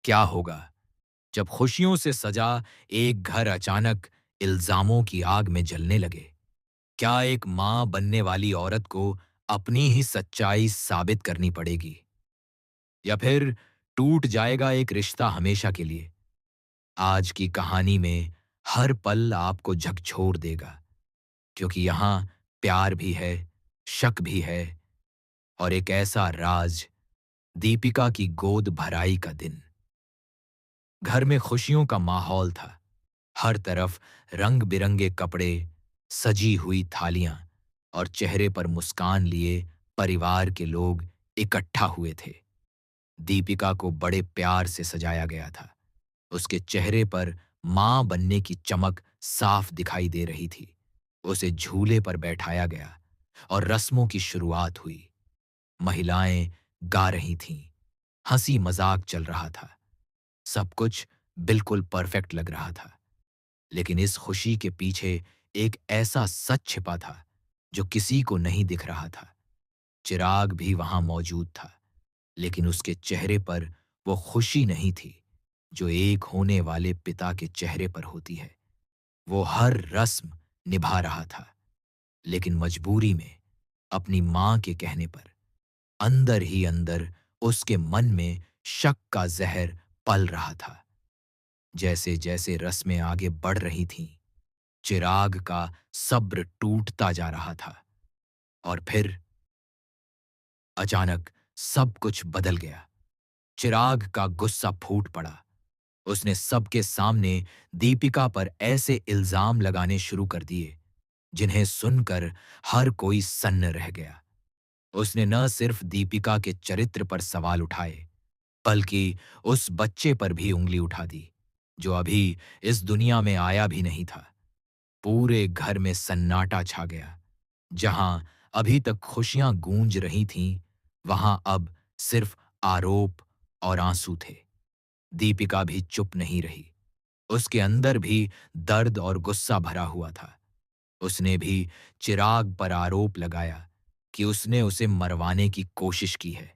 क्या होगा जब खुशियों से सजा एक घर अचानक इल्जामों की आग में जलने लगे? क्या एक मां बनने वाली औरत को अपनी ही सच्चाई साबित करनी पड़ेगी, या फिर टूट जाएगा एक रिश्ता हमेशा के लिए? आज की कहानी में हर पल आपको झकझोर देगा, क्योंकि यहां प्यार भी है, शक भी है, और एक ऐसा राज, दीपिका की गोद भराई का दिन। घर में खुशियों का माहौल था। हर तरफ रंग बिरंगे कपड़े, सजी हुई थालियां और चेहरे पर मुस्कान लिए परिवार के लोग इकट्ठा हुए थे। दीपिका को बड़े प्यार से सजाया गया था। उसके चेहरे पर मां बनने की चमक साफ दिखाई दे रही थी। उसे झूले पर बैठाया गया और रस्मों की शुरुआत हुई। महिलाएं गा रही थीं, हंसी मजाक चल रहा था। सब कुछ बिल्कुल परफेक्ट लग रहा था। लेकिन इस खुशी के पीछे एक ऐसा सच छिपा था जो किसी को नहीं दिख रहा था। चिराग भी वहां मौजूद था, लेकिन उसके चेहरे पर वो खुशी नहीं थी जो एक होने वाले पिता के चेहरे पर होती है। वो हर रस्म निभा रहा था, लेकिन मजबूरी में, अपनी मां के कहने पर। अंदर ही अंदर उसके मन में शक का जहर पल रहा था। जैसे जैसे रस्में आगे बढ़ रही थीं, चिराग का सब्र टूटता जा रहा था। और फिर अचानक सब कुछ बदल गया। चिराग का गुस्सा फूट पड़ा। उसने सबके सामने दीपिका पर ऐसे इल्जाम लगाने शुरू कर दिए जिन्हें सुनकर हर कोई सन्न रह गया। उसने न सिर्फ दीपिका के चरित्र पर सवाल उठाए, बल्कि उस बच्चे पर भी उंगली उठा दी जो अभी इस दुनिया में आया भी नहीं था। पूरे घर में सन्नाटा छा गया। जहां अभी तक खुशियां गूंज रही थीं, वहां अब सिर्फ आरोप और आंसू थे। दीपिका भी चुप नहीं रही। उसके अंदर भी दर्द और गुस्सा भरा हुआ था। उसने भी चिराग पर आरोप लगाया कि उसने उसे मरवाने की कोशिश की है।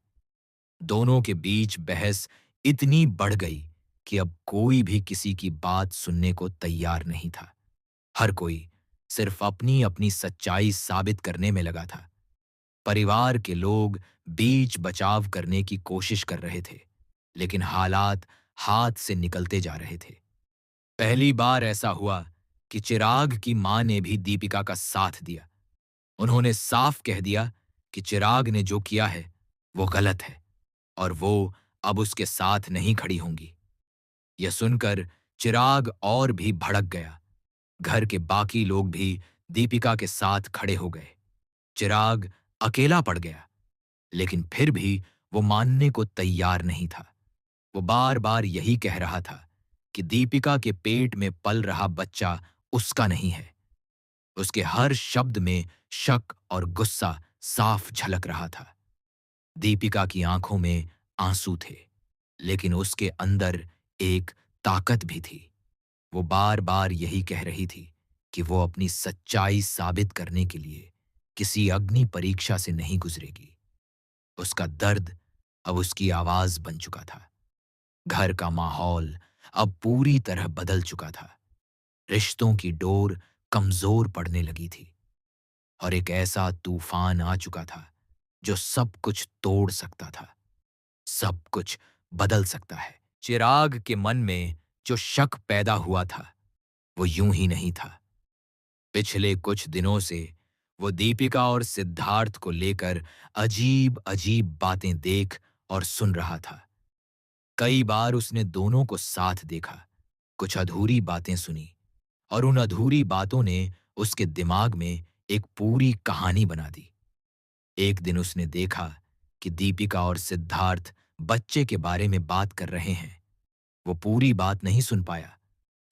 दोनों के बीच बहस इतनी बढ़ गई कि अब कोई भी किसी की बात सुनने को तैयार नहीं था। हर कोई सिर्फ अपनी अपनी सच्चाई साबित करने में लगा था। परिवार के लोग बीच बचाव करने की कोशिश कर रहे थे, लेकिन हालात हाथ से निकलते जा रहे थे। पहली बार ऐसा हुआ कि चिराग की मां ने भी दीपिका का साथ दिया। उन्होंने साफ कह दिया कि चिराग ने जो किया है वो गलत है, और वो अब उसके साथ नहीं खड़ी होंगी। यह सुनकर चिराग और भी भड़क गया। घर के बाकी लोग भी दीपिका के साथ खड़े हो गए। चिराग अकेला पड़ गया, लेकिन फिर भी वो मानने को तैयार नहीं था। वो बार बार यही कह रहा था कि दीपिका के पेट में पल रहा बच्चा उसका नहीं है। उसके हर शब्द में शक और गुस्सा साफ झलक रहा था। दीपिका की आंखों में आंसू थे, लेकिन उसके अंदर एक ताकत भी थी। वो बार बार यही कह रही थी कि वो अपनी सच्चाई साबित करने के लिए किसी अग्नि परीक्षा से नहीं गुजरेगी। उसका दर्द अब उसकी आवाज बन चुका था। घर का माहौल अब पूरी तरह बदल चुका था। रिश्तों की डोर कमजोर पड़ने लगी थी, और एक ऐसा तूफान आ चुका था जो सब कुछ तोड़ सकता था, सब कुछ बदल सकता है। चिराग के मन में जो शक पैदा हुआ था, वो यूं ही नहीं था। पिछले कुछ दिनों से वो दीपिका और सिद्धार्थ को लेकर अजीब अजीब बातें देख और सुन रहा था। कई बार उसने दोनों को साथ देखा, कुछ अधूरी बातें सुनी, और उन अधूरी बातों ने उसके दिमाग में एक पूरी कहानी बना दी। एक दिन उसने देखा कि दीपिका और सिद्धार्थ बच्चे के बारे में बात कर रहे हैं। वो पूरी बात नहीं सुन पाया,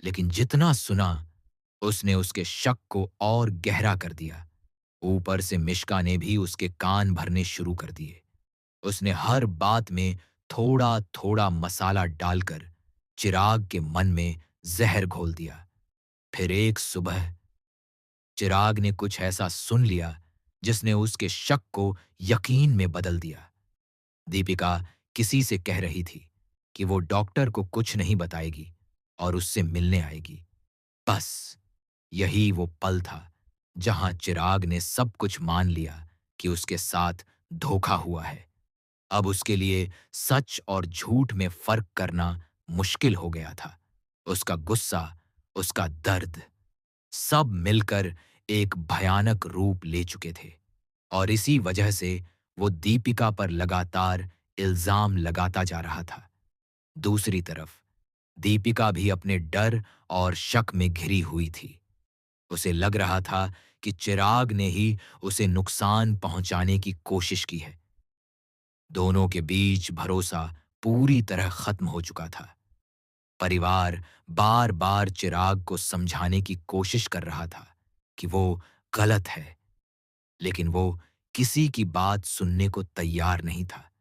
लेकिन जितना सुना, उसने उसके शक को और गहरा कर दिया। ऊपर से मिश्का ने भी उसके कान भरने शुरू कर दिए। उसने हर बात में थोड़ा थोड़ा मसाला डालकर चिराग के मन में जहर घोल दिया। फिर एक सुबह चिराग ने कुछ ऐसा सुन लिया जिसने उसके शक को यकीन में बदल दिया। दीपिका किसी से कह रही थी कि वो डॉक्टर को कुछ नहीं बताएगी और उससे मिलने आएगी। बस यही वो पल था जहां चिराग ने सब कुछ मान लिया कि उसके साथ धोखा हुआ है। अब उसके लिए सच और झूठ में फर्क करना मुश्किल हो गया था। उसका गुस्सा, उसका दर्द, सब मिलकर एक भयानक रूप ले चुके थे और इसी वजह से वो दीपिका पर लगातार इल्जाम लगाता जा रहा था। दूसरी तरफ दीपिका भी अपने डर और शक में घिरी हुई थी। उसे लग रहा था कि चिराग ने ही उसे नुकसान पहुंचाने की कोशिश की है। दोनों के बीच भरोसा पूरी तरह खत्म हो चुका था। परिवार बार-बार चिराग को समझाने की कोशिश कर रहा था कि वो गलत है, लेकिन वो किसी की बात सुनने को तैयार नहीं था।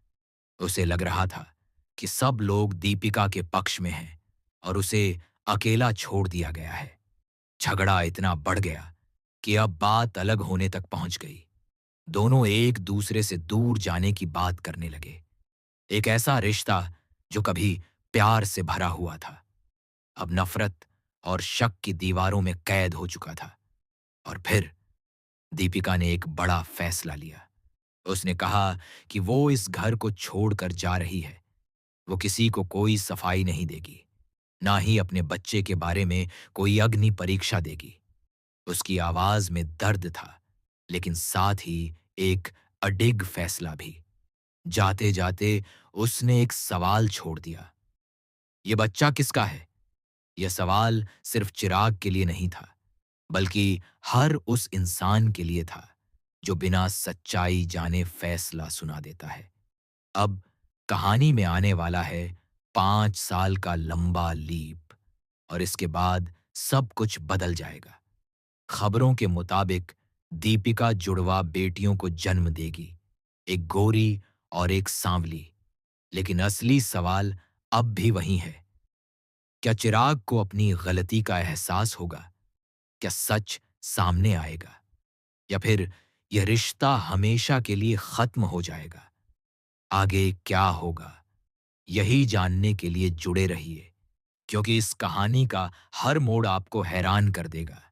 उसे लग रहा था कि सब लोग दीपिका के पक्ष में हैं और उसे अकेला छोड़ दिया गया है। झगड़ा इतना बढ़ गया कि अब बात अलग होने तक पहुंच गई। दोनों एक दूसरे से दूर जाने की बात करने लगे। एक ऐसा रिश्ता जो कभी प्यार से भरा हुआ था, अब नफरत और शक की दीवारों में कैद हो चुका था। और फिर दीपिका ने एक बड़ा फैसला लिया। उसने कहा कि वो इस घर को छोड़कर जा रही है। वो किसी को कोई सफाई नहीं देगी, ना ही अपने बच्चे के बारे में कोई अग्नि परीक्षा देगी। उसकी आवाज में दर्द था, लेकिन साथ ही एक अडिग फैसला भी। जाते-जाते उसने एक सवाल छोड़ दिया। ये बच्चा किसका है? यह सवाल सिर्फ चिराग के लिए नहीं था, बल्कि हर उस इंसान के लिए था जो बिना सच्चाई जाने फैसला सुना देता है। अब कहानी में आने वाला है 5 साल का लंबा लीप और इसके बाद सब कुछ बदल जाएगा। खबरों के मुताबिक दीपिका जुड़वा बेटियों को जन्म देगी, एक गोरी और एक सांवली। लेकिन असली सवाल अब भी वही है। क्या चिराग को अपनी गलती का एहसास होगा? क्या सच सामने आएगा? या फिर यह रिश्ता हमेशा के लिए खत्म हो जाएगा? आगे क्या होगा? यही जानने के लिए जुड़े रहिए, क्योंकि इस कहानी का हर मोड़ आपको हैरान कर देगा।